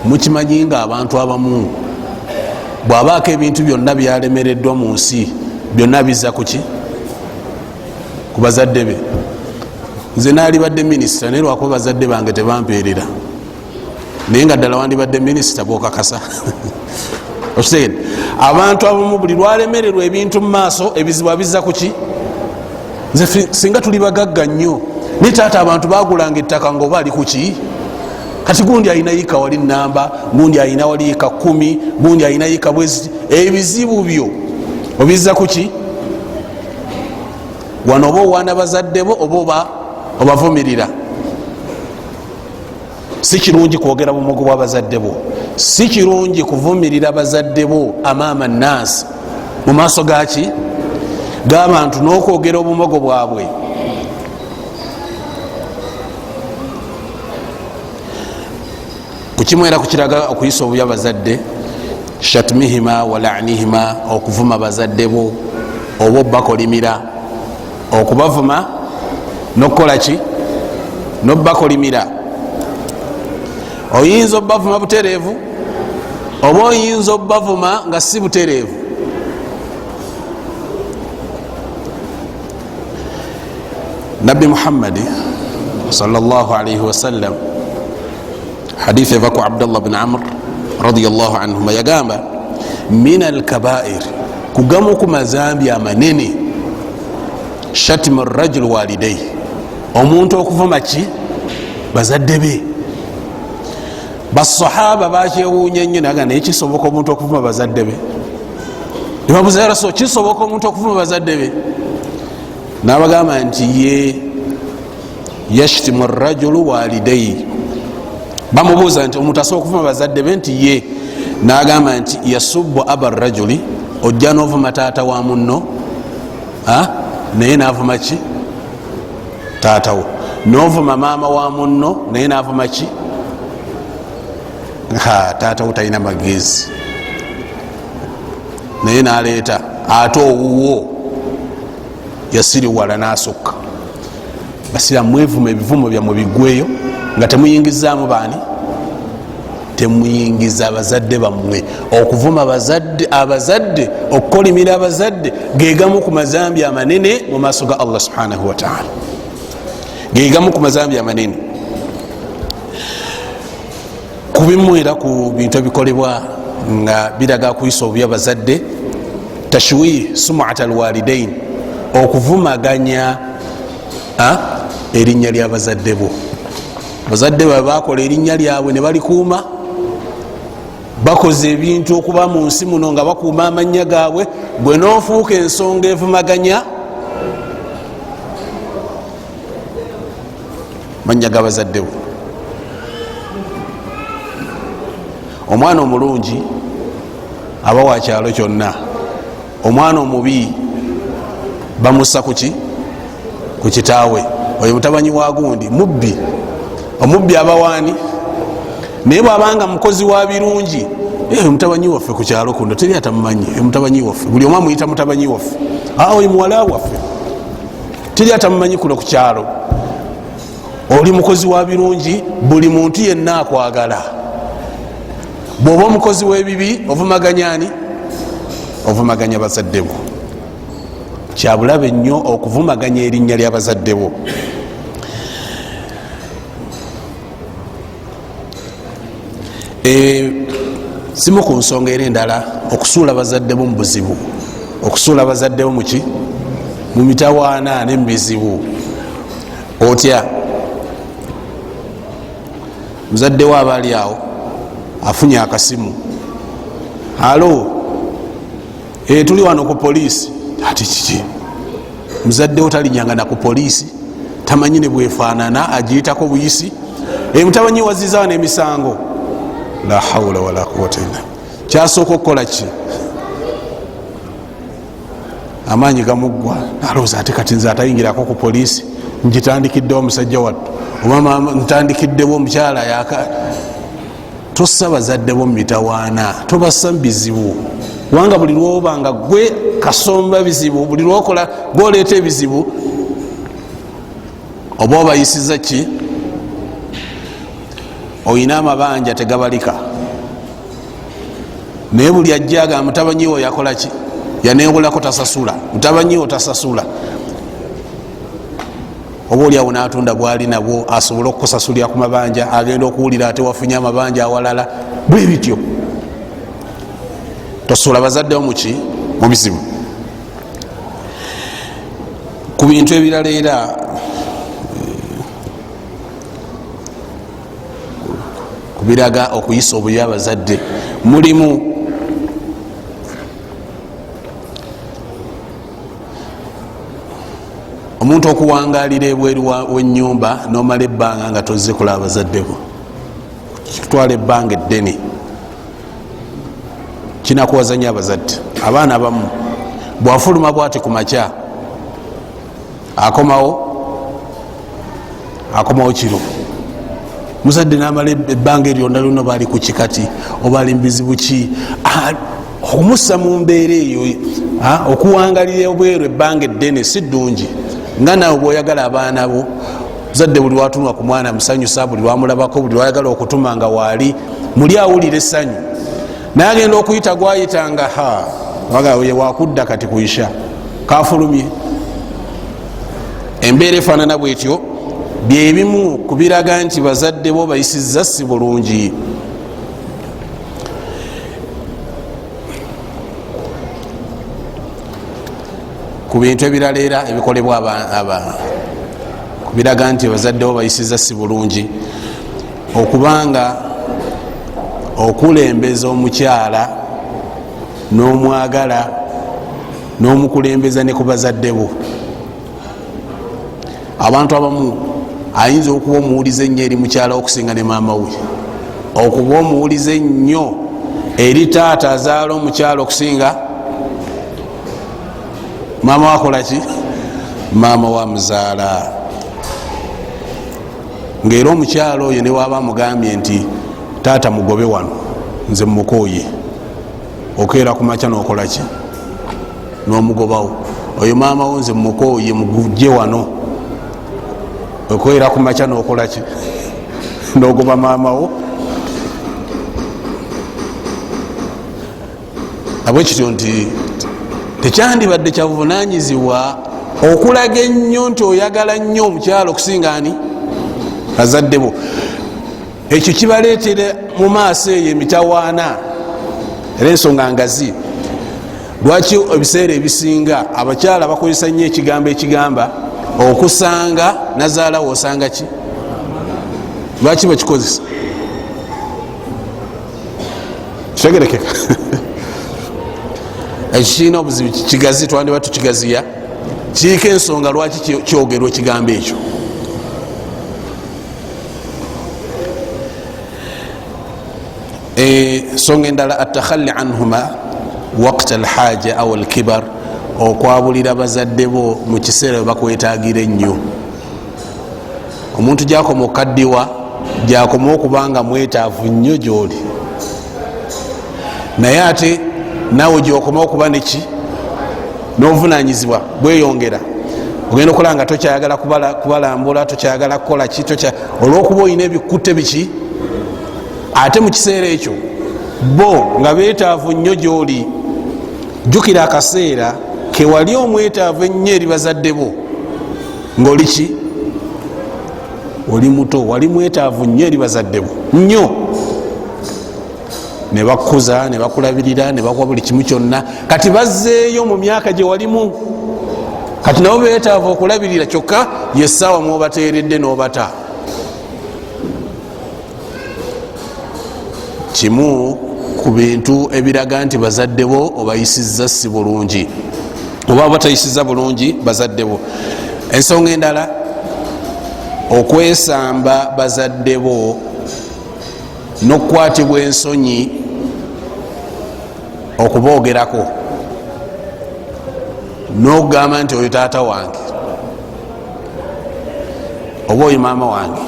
A: mukimanyi nga abantu abamu bwabaako ebintu byonna byalemereddwa mu nsi byonna bizza kuki? Ku bazadde be. Nze naalibadde minisita naye lwakuba bazadde bange tebampeerera, naye nga ddala wandibadde minisita bwokakasa. Okitegedde, abantu abamu buli lwalemererwa ebintu mu maaso ebizibu abizza kuki? Nze singa tuli bagagga nnyo naye taata abantu bagulanga ettaka ngaoba ali kuki? Kati gundi alina yika wali namba, gundi alina wali yika 10, gundi alina yika bwezi. Ebizibu byo obizza kuki? Wano oba owaana bazadde bo oba obavumirira. Si kirungi kwogera bumogo bw'abazadde bo, si kirungi kuvumirira bazadde bo amaama nnaasi, mu maaso gaki? G'abantu, n'okwogera obumogo bwabwe. Kukimwera kukiraga okuyisa obubi abazadde, shatmihima wa la'nihima, okuvuma bazadde bo oba obbakolimira. Okubavuma nokukola ki? Nobbakolimira. Oyinza obbavuma butereevu oba oyinza obbavuma nga si butereevu. Nabbi Muhammadi sallallahu alayhi wasallam, hadithi eva ku Abdullah bin Amr radiyallahu anhuma, yagamba min alkabair, kugamu ku mazambi amanene, shatmu rajul walidayhi, omuntu okuvuma ki? Bazadde be. Basahaba bakyewuunya nnyo naga naye kisoboka omuntu okuvuma bazadde be? Nebabuuza ya Rasul, kisoboka omuntu okuvuma bazadde be? N'abagamba nti ye yashtimu rajulu walidayhi. Bamubuuza nti omuntu asobola okuvuma bazadde be? Nti ye. N'agamba nti yasubbu aba rajuli, ojja n'ovuma taata wa munno, naye n'avuma ki? Taatawo. N'ovuma maama wa munno, naye n'avuma ki? Taatawo talina magezi, naye n'aleeta ate owuwo yasiriwala n'asukka. Basiraamu mwevuma ebivumo byammwe bigweyo nga temuyingizaamu baani? Temuyingiza abazadde bammwe. Okuvuma abazadde, okukolimira abazadde gegamu ku mazambi amanene mu maaso ga Allah subhanahu wa ta'ala, gegamu ku mazambi amanene. Kubimu era ku bintu ebikolebwa nga biraga kuyisa obubi abazadde, tashwih sum'at alwalidain, okuvumaganya erinnya ly'abazadde bo. Bazadde babe bakola erinnya lyabwe ne balikuuma, bakoze ebintu okuba mu nsi muno nga bakuuma amannya gaabwe, gwe n'ofuuka ensonga evumaganya mannya g'abazadde bo. Omwana omulungi aba wa kyalo kyonna, omwana omubi bamussa kuki? Ku kitaawe. Oyo mutabanyi wa gundi mubbi. Omubbi abawaani, naye bwabanga mukozi wa birungi, mutabanyi waffe ku kyalo kuno teri atamumanyi. Mutabanyi waffe buli omu amuyita mutabanyi waffe, oyo muwala waffe teri atamumanyi kuno ku kyalo. Oli mukozi wa birungi, buli muntu yenna akwagala. Bw'oba omukozi w'ebibi ovumaganyani? Ovumaganya bazadde bo. Kyabulabe nnyo okuvumaganya erinnya ly'abazadde bo. Simu ku nsonga era endala, okusuula bazadde bo mu buzibu, okusuula bazadde bo muki? Mu mitawaana ne mu bizibu. Otya muzadde we aba ali awo afunye akasimu alo tuli wano ku poliisi. Ati kiki muzadde otalinyangana ku poliisi tamanyi ne bwefaanana agiyitako buyisi. Mutabanyi waziza wano emisango. La hawla wala quwwata illa kyasooka okukola ki? Amaanyi gamuggwa alowooza ate kati nze atayingirako ku poliisi ngitandikiddewo omusajja wattu oba ntandikiddewo omukyala yaka. Tossa bazadde bo mumitawaana, tobassa mubizibu kubanga buli lwobanga gwe kasomba bizibu, buli lwokola gwoleeta ebizibu oba obayisiza ki? Oyina amabanja tegabalika. Naye buli ajjaga mutabanyiwo yakola ki? Yanengulako tasasula, mutabanyiwo tasasula. Oba oliawo natunda bwali nabwo asobole okusasulira ku mabanja, agenda okuwulira ate wafunye amabanja awalala, bwe bityo. Tosobola bazaddewo muki? Mu bizibu. Ku bintu ebirala era kubiraga okuyisa obubi abazadde mulimu omuntu okuwangalira ebweru w'ennyumba nomala ebbanga nga tozze kulaba abazadde bo. Kitwala ebbanga eddene, kinakuwaza nnyo abazadde. Abaana abamu bwafuluma bwati ku makya akomawo kiro, muzadde namala ebbanga eryonna lyonna baali ku kikati oba ali mubizibu ki, okumussa mu mbeera eyo. Okuwangalira obweru ebbanga eddene si ddungi. Nga naawe bwoyagala abaana bo, muzadde buli watunwa ku mwana musanyusa, buli wamulabako, buli wayagala okutuma nga waali muli awulira essanyu, naye agenda okuyita gwayitanga wakudda kati kuyisha kafulumye. Embeera efaanana bwetyo byebimu kubiraga nti bazadde bo bayisizza si bulungi. Ku bintu ebirala era ebikolebwa kubiraga nti bazadde bo bayisizza si bulungi, okubanga okulembeza omukyala n'omwagala n'omukulembeza ne ku bazadde bo. Abantu abamu ayinza okuba omuwulize ennyo eri mukyala okusinga ne maama we, okuba omuwulize ennyo eri taata azaala omukyala okusinga maama wakola ki? Maama wamuzaala. Ngaera omukyala oyo ne waba amugambye nti taata mugobe wano nze mukooye, okeera ku makya nokola ki? N'omugobawo. Oyo maama wo nze mukooye mugujje wano, okeera ku makya nokola ki? Nogoba maama wo. Abwekityo nti tekyandibadde kyabuvunanyizibwa okulaga ennyo nti oyagala nnyo omukyalo okusinga ani? Bazadde bo. Ekyo kibaleetera mu maaso eyo emitawaana era ensonga ngazi. Lwaki ebiseera ebisinga abakyala bakozesa nnyo ekigambo ekigamba okusanga nazaala wosanga ki? Lwaki bakikozesa? Kitegerekeka. Ekirina obuzibu kigazi, twandiba tukigaziya, kiriko ensonga lwaki kyogerwa ekigambo ekyo. Ensonga endala atakhalli anhuma waqta alhaja aw alkibar, okwabulira bazadde bo mu kiseera bakwetagira ennyo. Omuntu gyakoma okukaddiwa gyakoma okubanga mwetaavu nnyo gyoli, naye ate naawe gyokoma okuba neki n'obuvunanyizibwa bweyongera. Ogenda okola nga tokyayagala kubalambula, tokyayagala kukola ki, olwokuba olina ebikutte biki. Ate mu kiseera ekyo bo nga beetaavu nnyo gyoli. Jjukira akaseera kewali omwetaavu ennyo eri bazadde bo ng'oli ki? Oli muto, wali mwetaavu nnyo eri bazadde bo nnyo, ne bakuza, ne bakulabirira, ne bakuwa buli kimu kyonna. Kati bazzeeyo mu myaka gye walimu, kati nabo beetaavu okulabirira, kyokka yessaawa mwobateeredde n'obata. Kimu ku bintu ebiraga nti bazadde bo obayisizza si bulungi oba batayisiza bulungi bazadde bo. Ensonga endala, okwesamba bazadde bo n'okukwatibwa ensonyi okuboogerako n'okugamba nti oyo taata wange oba oyo maama wange.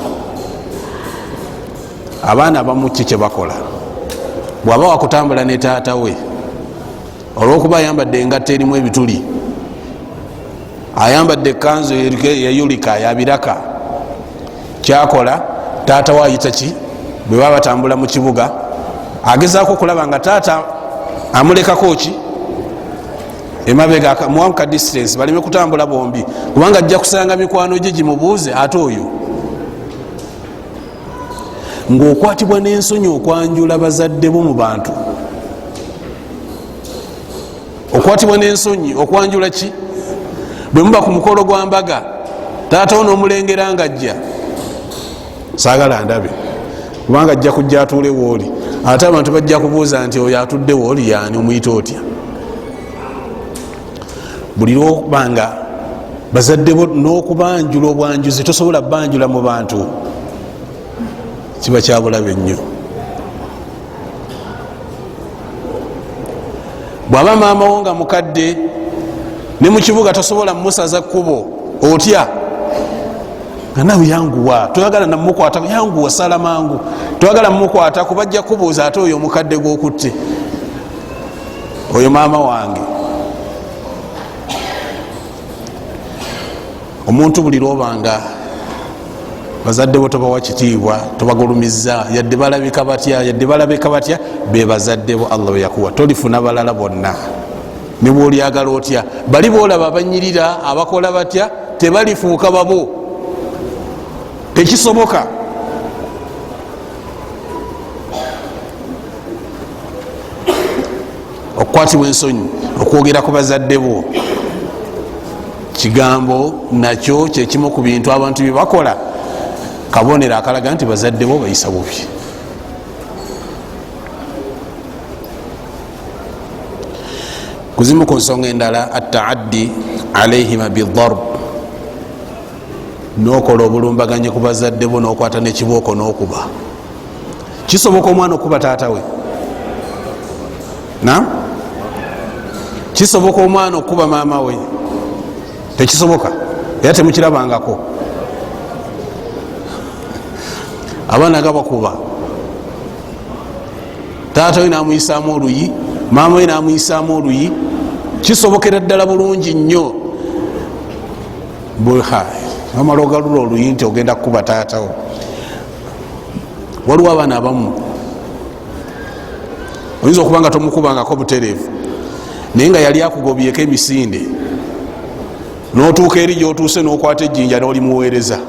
A: Abaana abamu ki kyebakola, bw'aba wakutambula ne taata we olwokuba ayambadde engatta erimu ebituli, ayambadde ekanzu yeyulika yabiraka, kyakola taata we ayita ki, bwe baba batambula mu kibuga agezaako okulaba nga taata amulekako ki emabega, muwamuka distance baleme kutambula bombi, kubanga ajja kusanga mikwano gye gimubuuze ate oyo. Ng'okwatibwa n'ensonyi okwanjula bazadde bo mu bantu, okwatibwa n'ensonyi okwanjula ki, bwe muba ku mukolo gwa mbaga taata wo n'omulengera nga ajja, saagala ndabe, kubanga ajja kujja atuule wooli, ate abantu bajja kubuuza nti oyo atudde wooli yaani, omuyita otya? Buli lwokubanga bazadde bo n'okubanjula obwanjuzi tosobola banjula mu bantu, kiba kyabulabe nnyo. Bw'aba maama wo nga mukadde ne mu kibuga tosobola mumusaza kkubo, otya nga nawe yanguwa, toyagala namukwata, yanguwa sala mangu, toyagala mumukwata kubajja kubuuza ate oyo omukadde gwokutte, oyo maama wange. Omuntu buli lwobanga bazadde bo tobawa kitiibwa, tobagulumiza, yadde balabika batya, yadde balabika batya, be bazadde bo Allah yakuwa, tolifuna balala bonna. Ne bw'olyagala otya, bali boolaba abanyirira abakola batya tebalifuuka babo, tekisoboka. Okukwatibwa ensonyi okwogera ku bazadde bo kigambo nakyo kyekimu ku bintu abantu byebakola kabonero akalaga nti bazadde bo bayisa bubi. Kuzimu ku nsonga endala, ataaddi alaihima bidarb, nokola obulumbaganye ku bazadde bo nokwata nekibooko nokuba. Kisoboka omwana okuba taata we? Kisoboka omwana okuba maama we? Tekisoboka, era temukirabangako. Abaana gabakuba, taata we namuyisaamu oluyi, maama we namuyisaamu oluyi, kisobokera ddala bulungi nnyo. Amala ogalula oluyi nti ogenda kukuba taata wo. Waliwo abaana abamu oyinza okuba nga tomukubangako butereevu, naye nga yali akugobyeko emisinde, notuuka eri gyotuuse nokwata ejjinja nolimuweereza,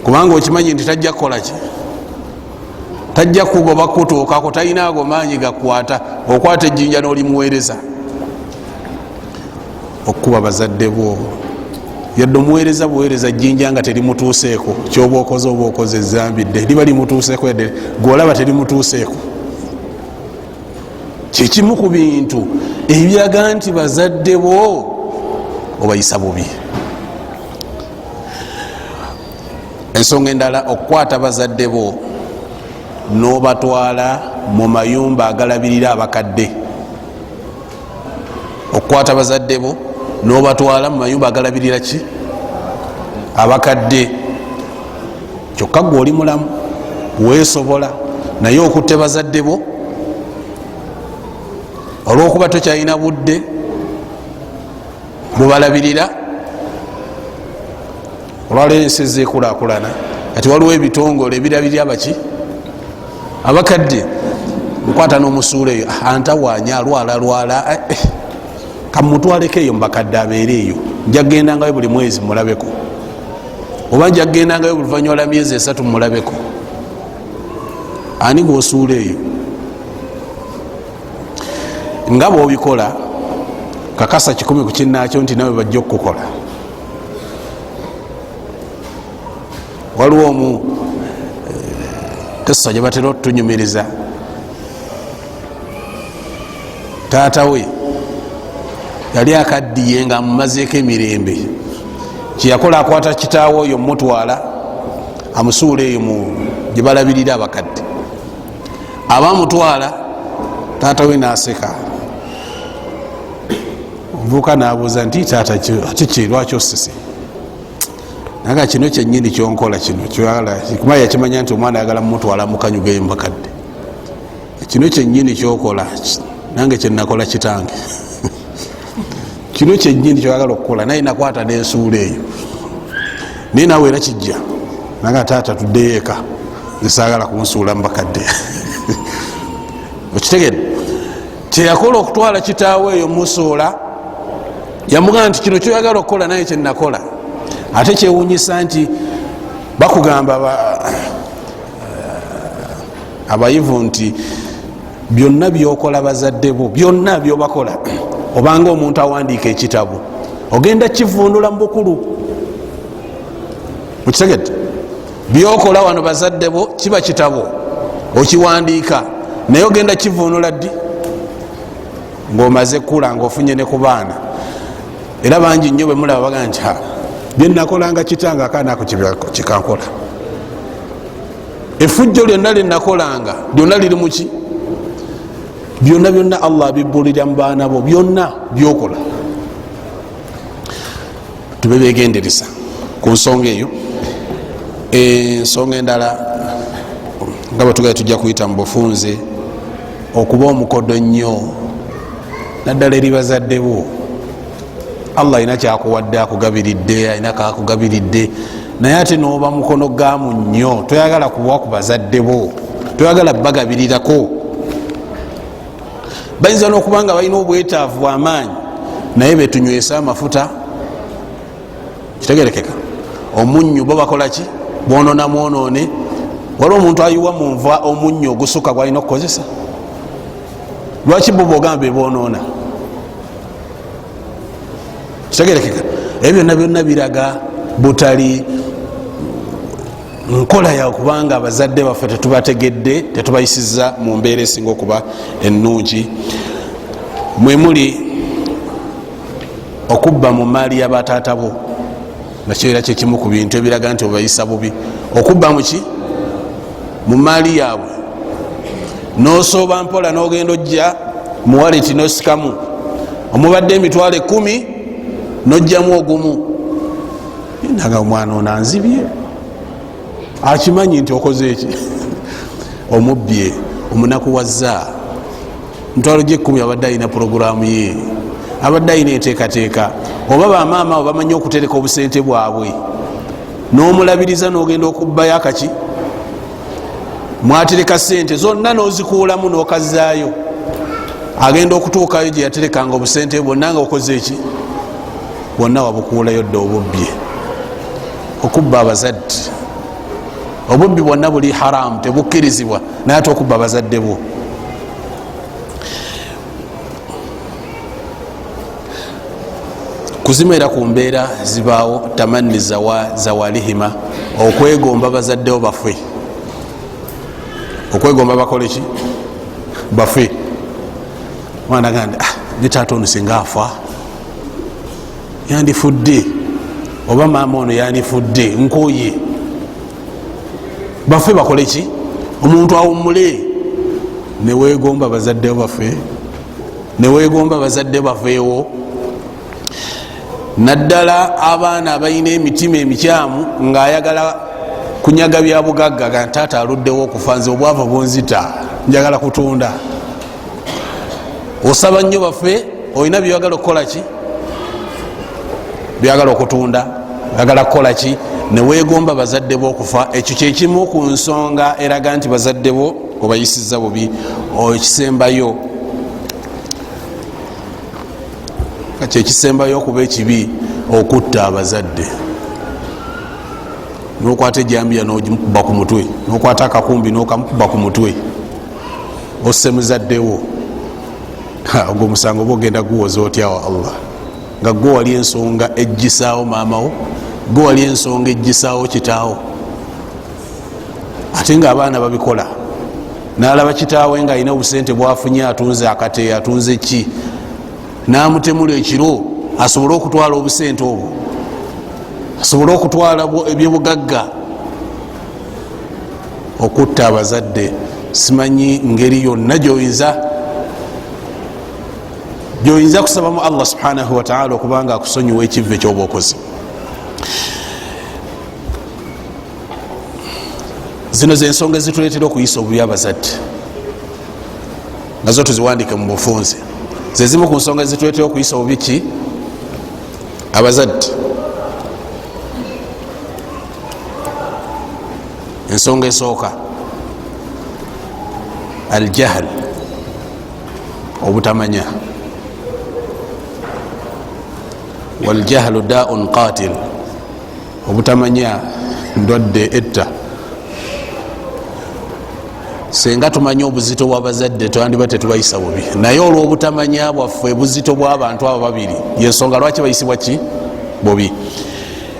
A: kubanga okimanyi nti tajja kukolaki, tajja kugoba kutuukako, talina ago maanyi gakwata, okwata ejjinja nolimuweereza. Okukuba bazadde bo, yadde omuweereza buweereza jjinja nga terimutuuseeko, kyoba okoze oba okoze ezambidde, liba limutuuseeko, yadde gwolaba terimutuuseeko. Kyekimu ku bintu ebiraga nti bazadde bo obayisa bubi. Ensonga endala, okukwata bazadde bo nobatwala mu mayumba agalabirira abakadde. Okukwata bazadde bo nobatwala mu mayumba agalabirira ki? Abakadde. Kyokka gwe oli mulamu, weesobola, naye okutte bazadde bo olwokuba tokyalina budde bubalabirira. Olwaleero ensi ezekulakulana, kati waliwo ebitongole ebirabirira baki? Abakadde. Mukwata n'omusuula eyo, antawanya alwalalwala, kamutwaleko eyo mubakadde abeere eyo, njagendangayo buli mwezi mulabeko, oba njagendangayo buli luvannyuma lwa myezi 3 mulabeko. Ani gwosuula eyo? Nga bwobikola kakasa 10 ku kinnakyo nti nawe bajja okukola. Waliwo omu kisa gye batera otunyumiriza, taata we yali akaddiye nga amumazeeko emirembe, kyeyakola akwata kitaawe oyo mutwala amusuula eyo gye balabirira abakadde. abamutwala taata we naseka, omuvubuka nabuuza nti taata ate kyerwaki osese? naga kino kyenyini kyonkola kino kumala yakimanya nti omwana ayagala mumutwala mukanyugeyo mubakadde. kino kyenyini kyokola nange kyenakola kitange kino kyenyini kyoyagala okukola naye nakwata nensuula eyo naye nawe era kijja naga taata tuddeyo eka zisagala kunsuula mubakadde okitegedde. kyeyakola okutwala kitaawe eyo musuula yamugamba nti kino kyoyagala okukola naye kyenakola. ate kyewunyisa nti bakugamba abayivu nti byonna byokola bazadde bo, byonna byobakola, obanga omuntu awandiika ekitabo ogenda kivundula mubukulu. mukitegedde, byokola wano bazadde bo kiba kitabo okiwandiika, naye ogenda kivunula ddi ngaomaze kula ngaofunye ne ku baana. era bangi nnyo bwe mulaba baga nti byenakolanga kitanga akaanaako kikankola. effujjo lyonna lyenakolanga lyonna liri muki? byonna byonna Allah abibbulira mu baana bo, byonna byokola. tube begendereza ku nsonga eyo. ensonga endala nga bwe tugenda tujja kuyita mu bufunze, okuba omukodo nnyo naddala eri bazadde bo. Allah alina kyakuwadde akugabiridde, alina kakugabiridde, naye ate noba mukono gamu nnyo, toyagala kuwa ku bazadde bo, toyagala bagabirirako. bayinza n'okuba nga balina obwetaavu bw'amaanyi naye betunywesa amafuta. kitegerekeka, omunyu bo bakolaki? bwonona mwonone. waliwo omuntu ayiwa munva omunyu ogusuka gwalina okukozesa. lwaki bo bogambe bwonona? kitegerekeka, ebyo byonna byonna biraga butali nkola ya kubanga abazadde baffe tetubategedde, tetubayisiza mu mbeera esinga okuba ennungi. mwemuli okubba mu maali y'abataata bo, nakyo era kyekimu ku bintu ebiraga nti obayisa bubi. okubba muki? mu maali yaabwe. nosooba mpola nogenda ojja muwaleti nosikamu omubadde emitwalo 10 nojjamu ogumu. naga omwana ono anzibye, akimanyi nti okoze eki omubbye, omunakuwazza. mutwalo gye 10 abadde alina puroguramu ye, abadde alina enteekateeka. oba bamaama abo bamanyi okutereka obusente bwabwe, n'omulabiriza n'ogenda okubbayo akaki, mwatereka sente zonna n'ozikuulamu n'okazaayo, agenda okutuukayo gye yaterekanga obusente bwonna nga okoze eki, bwonna wabukuulayo dde obubbye. okubba abazadde, obubbi bwonna buli haramu, tebukkirizibwa, naye ate okubba abazadde bo. kuzima era ku mbeera zibaawo tamanni zawalihima, okwegomba bazaddewo baffe. okwegomba bakole ki? baffe. mwana gandi ne taata ono singa afa yandifudde, oba maama ono yandifudde, nkoye. baffe bakole ki? omuntu awummule. newegomba bazaddewo baffe, newegomba bazadde bafeewo. naddala abaana abalina emitima emikyamu ng'ayagala kunyaga bya bugagga, ga taata aluddewo okufa, nze obwava bunzita, njagala kutunda. osaba nnyo baffe, olina byeyagala okukola ki? byagala okutunda, byagala kukola ki? newegomba bazadde bo okufa. ekyo kyekimu ku nsonga eraga nti bazadde bo obayisiza bubi. ekisembayo, kyekisembayo okuba ekibi, okutta abazadde. nokwata ejambiya nomukuba ku mutwe, nokwata akakumbi nokamukuba ku mutwe, osse muzaddewo. ogwo omusango oba ogenda guwoza otyawa Allah, nga gwe wali ensonga ejjisaawo maamawo, gwe wali ensonga ejjisaawo kitaawo. ate nga abaana babikola nalaba kitaawe nga alina obusente bwafunye, atunze akateeya, atunze ki, namutemula ekiro asobole okutwala obusente obwo, asobole okutwala ebyobugagga. Okutta abazadde simanyi ngeri yonna gyoyinza kusabamu Allah subhanahu wa ta'ala okubanga akusonyiwa ekivve kyoba okoze. Zino zensonga ezituleetera okuyisa obubi abazadde, nazo tuziwandike mu bufunze. Zezimu ku nsonga ezituleetera okuyisa obubi ki abazadde. Ensonga esooka aljahl, obutamanya. Waljahlu daun qatil, obutamanya ndwadde etta. Senga tumanye obuzito bw'abazadde twandiba tetubayisa bubi, naye olw'obutamanya bwaffe buzito bw'abantu abo babiri yensonga lwaki bayisibwa ki bubi.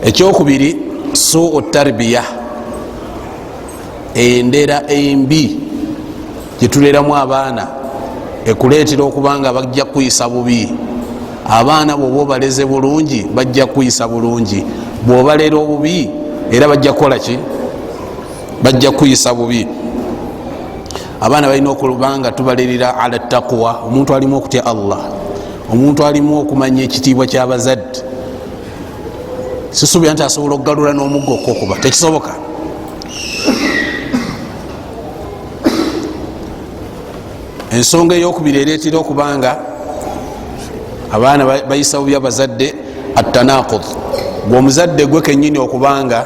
A: Ekyokubiri suu tarbiya, endera embi gyetuleramu abaana ekuleetera okubanga bajja kuyisa bubi. Abaana bwoba obaleze bulungi bajja kuyisa bulungi, bwobalera obubi era bajja kukola ki, bajja kuyisa bubi. Abaana balina okubanga tubalerera ala taqwa, omuntu alimu okutya Allah, omuntu alimu okumanya ekitiibwa ky'abazadde. Sisuubira nti asobola okugalula n'omuggo okukuba, tekisoboka. Ensonga eyokubiri ereetera okubanga abaana bayisa bubi abazadde atanaqud, bw'omuzadde gwe kenyini okubanga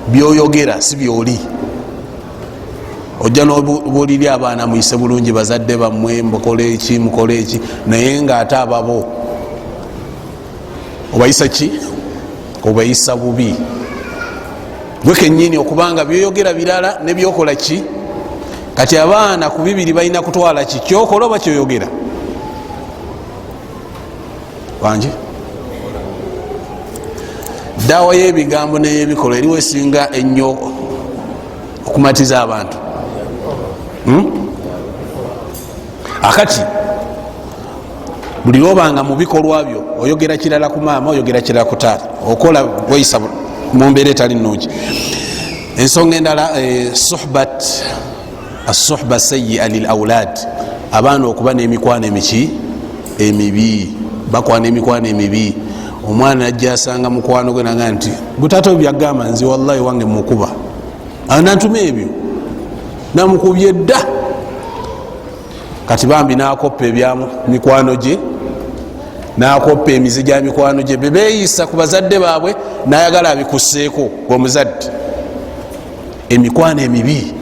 A: byoyogera si byoli. Ojja nobuuliri abaana muyise bulungi bazadde bammwe, mukole eki mukole eki, naye nga ate ababo obayisa ki, obayisa bubi. Gwe kenyini okubanga byoyogera birala ne byokola ki. Kati abaana ku bibiri balina kutwala ki, kyokola oba kyoyogera wanje. Daawa y'ebigambo n'eyebikolwa eriwo esinga ennyo okumatiza abantu. Akati buli lwobanga mu bikolwa byo oyogera kirala ku maama, oyogera kirala ku taata, okola weyisa mu mbeera etali nnungi. Ensonga endala suhbat asuhba sayyi'a lil awlad, abaana okuba n'emikwano emibi, bakwana emikwano emibi. Omwana ajja asanga mukwano gwe nanga nti gutaata byagamba nzi wallahi wange mukuba, anantuma ebyo namukubye dda. Kati bambi nakoppa ebyamu mikwano gye, nakoppa emizi gya mikwano gye, bebeeyisa ku bazadde baabwe nayagala abikusseeko omuzadde. Emikwano emibi.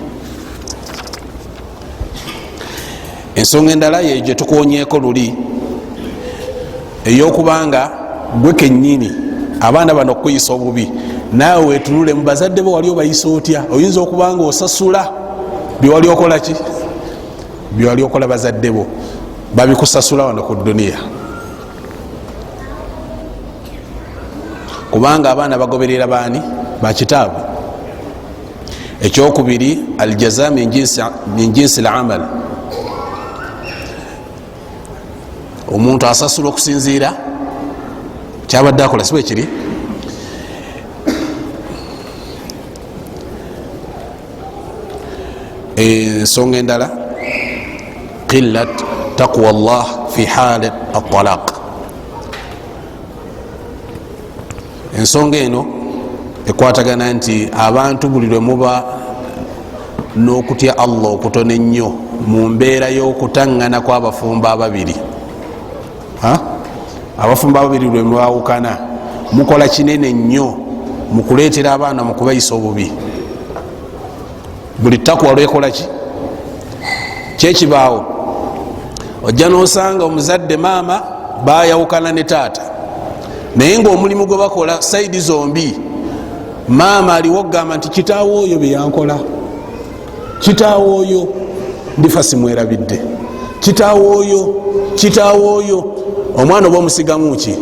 A: Ensonga endala ye gye tukonyeeko luli eyokubanga gwe kenyini abaana bano okuyisa obubi, naawe wetunule mu bazadde bo wali obayisa otya. Oyinza okubanga osasula byewali okola ki, byewali okola bazadde bo babikusasula wano ku duniya, kubanga abaana bagoberera baani, bakitaabwe. Ekyokubiri aljaza min jinsi al-amal, omuntu asasula okusinziira kyabadde akola, si bwe kiri. Ensonga endala qillat taqwa Allah fi halat at-talaq. Ensonga eno ekwatagana nti abantu buli lwe muba n'okutya Allah okutono ennyo mu mbeera y'okutaŋŋana kw'abafumba ababiri, abafumba ababiri lwe mwawukana mukola kinene nnyo mu kuleetera abaana mu kubayisa obubi. Buli takwa lwekola ki, kyekibaawo. Ojja nosanga omuzadde maama bayawukana ne taata, naye ngaomulimu gwe bakola saidi zombi, maama aliwo okugamba nti kitaawe oyo byeyankola, kitaawe oyo ndifa simwerabidde, kitaawe oyo. Omwana oba omusigamu ki,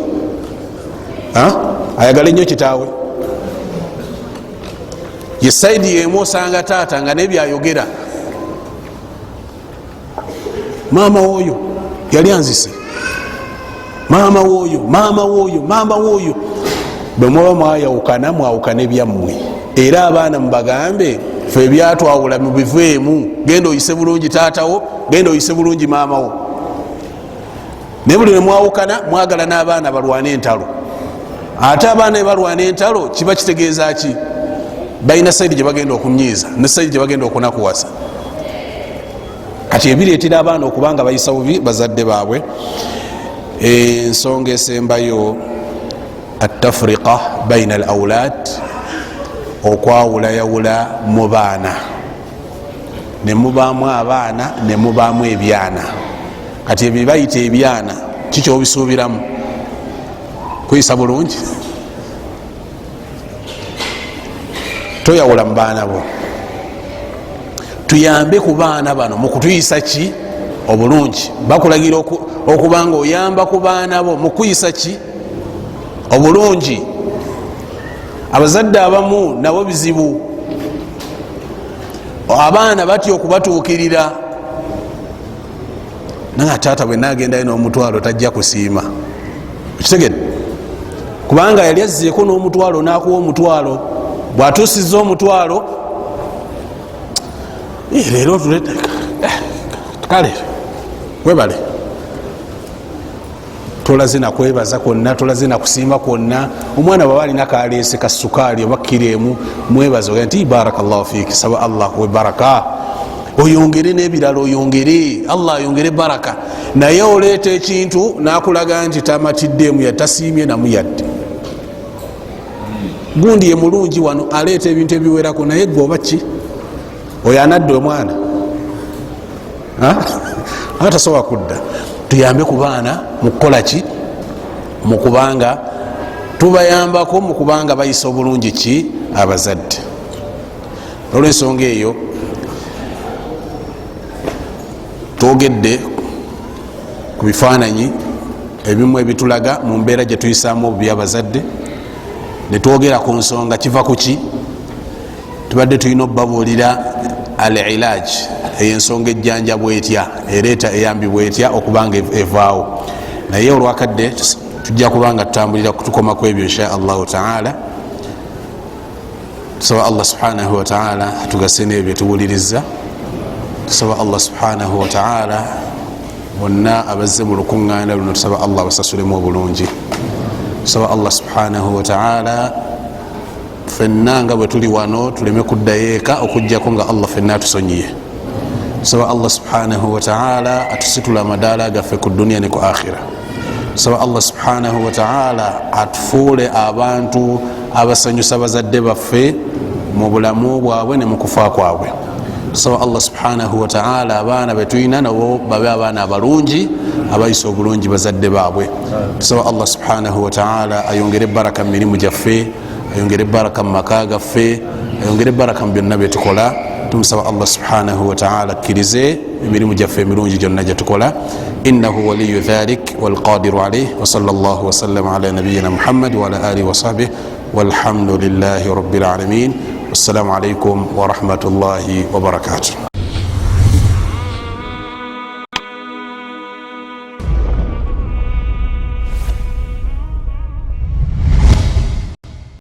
A: ayagala ennyo kitaawe. Ye saidi yemu osanga taata nga nebyayogera maama woyo yali anzise, maama woyo, maama woyo, maama woyo. Bwe muba mwayawukana mwawukane byammwe, era abaana mubagambe fe ebyatwawula mubiveemu, genda oyise bulungi taatawo, genda oyise bulungi maamawo. Naye buli lwe mwawukana mwagala n'abaana balwane entalo. Ate abaana ebalwana entalo kiba kitegeeza ki? Balina saidi gye bagenda okunyiiza ne saidi gye bagenda okunakuwasa. Kati ebireetera abaana okubanga bayisa bubi bazadde baabwe. Ensonga esembayo atafriqa baina al aulad, okwawulayawula mu baana, ne mubaamu abaana ne mubaamu ebyana. Kati ebyo bayita ebyana kikyobisuubiramu kuyisa bulungi? Toyawula mu baana bo. Tuyambe ku baana bano mu kutuyisa ki obulungi. Bakulagira okubanga oyamba ku baana bo mu kuyisa ki obulungi. Abazadde abamu nabo bizibu, abaana batya okubatuukirira. Naye taata bwe nagendayo n'omutwalo tajja kusiima, kitegedde? Kubanga yali azzeeko n'omutwalo n'akuwa omutwalo, bw'atuusizza omutwalo leero kale webale, tolaze nakwebaza kwonna, tolaze nakusiima kwonna. Omwana bwaba alina kaleese ka sukaali oba kireemu, mwebaza oga nti barakallahu fiiki, saba Allah we baraka, oyongere n'ebirala, oyongere, Allah ayongere baraka. Naye oleeta ekintu nakulaga nti tamatiddeemu yatasiimye namuyadde. Gundi ye mulungi wano aleeta ebintu ebiwerako, naye gwe oba ki? Oyo anadde omwana atasobola kudda. Tuyambe ku baana mu kukola ki? Mu kubanga tubayambako, mu kubanga bayisa obulungi ki abazadde. Olw'ensonga eyo twogedde ku bifaananyi ebimu ebitulaga mu mbeera gye tuyisaamu obubi abazadde, ne twogera ku nsonga kiva ku ki? Tubadde tulina obbabuulira al ilaaj, ey'ensonga ejjanja bwetya, ereeta eyambi bwetya okubanga evaawo. Naye olwakadde tujja kubanga tutambulira kutukoma ku ebyo insha Allahu taala. Tusaba Allah subhanahu wa taala atugase n'ebyo tuwuliriza. Tusaba Allah subhanahu wa taala bonna abazze mu lukuŋŋaana luno, tusaba Allah basasulemu obulungi. Tusaba Allah subhanahu wa taala fenna nga bwe tuli wano tuleme kuddayo eka okujjako nga Allah fenna atusonyiye. Tusaba Allah subhanahu wa taala atusitula amadaala gaffe ku dunia ne ku akhira. Tusaba Allah subhanahu wa taala atufuule abantu abasanyusa bazadde baffe mu bulamu bwabwe ne mu kufa kwabwe. Tusaba Allah subhanahu wa taala abaana betulina nabo babe abaana abalungi abayisa obulungi bazadde baabwe. Tusaba Allah subhanahu wa taala ayongere baraka mu mirimu gyaffe, ayongere baraka mu maka gaffe, ayongere baraka mu byonna byetukola. Tumusaba Allah subhanahu wa taala akkirize emirimu gyaffe emirungi gyonna gyetukola. Innahu waliyu dhalik walqadiru alayh. Wa sallallahu wa sallam ala nabiyyina Muhammad wa ala alihi wa sahbihi walhamdulillahi rabbil alamin. Wassalamu alaykum wa rahmatullahi wa barakatuh.